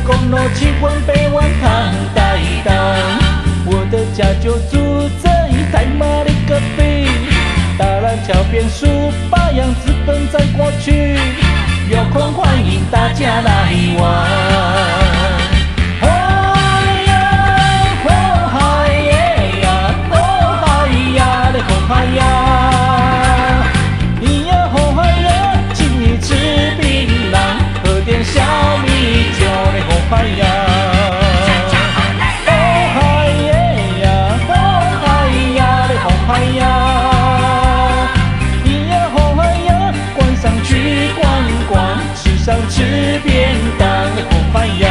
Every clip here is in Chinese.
公路7弯8弯躺带动，我的家就住在太马的隔壁。大浪桥边书把样资本在过去，有空欢迎大家来玩。嗨呀，哦嗨耶呀，哦嗨呀，嘞哦嗨呀，咿呀哦嗨呀，晚上去逛逛，吃上吃便当，嘞哦嗨呀。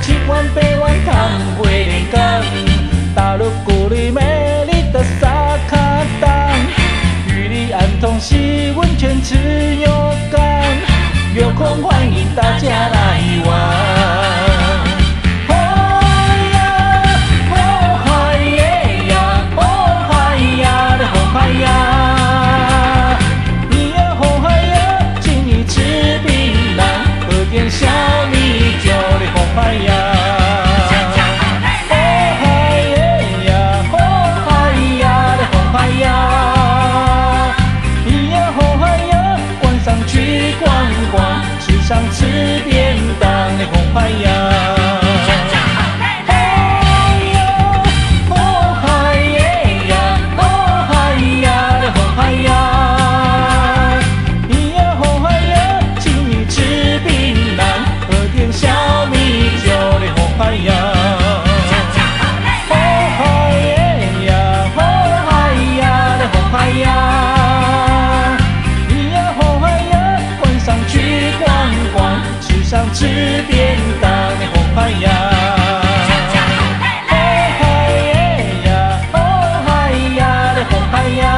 7弯8弯躺袂连工，大陆古里美丽的沙卡当，玉里安通西温泉吃牛肝，有空欢迎大家来玩。小米酒的红嗨呀，哦嗨耶呀，哦嗨呀的红嗨呀，咿呀哦嗨呀，晚上去逛逛，吃上吃便当的红嗨呀。吃便当的红嗨呀，哦嗨耶呀，哦嗨呀的红嗨呀。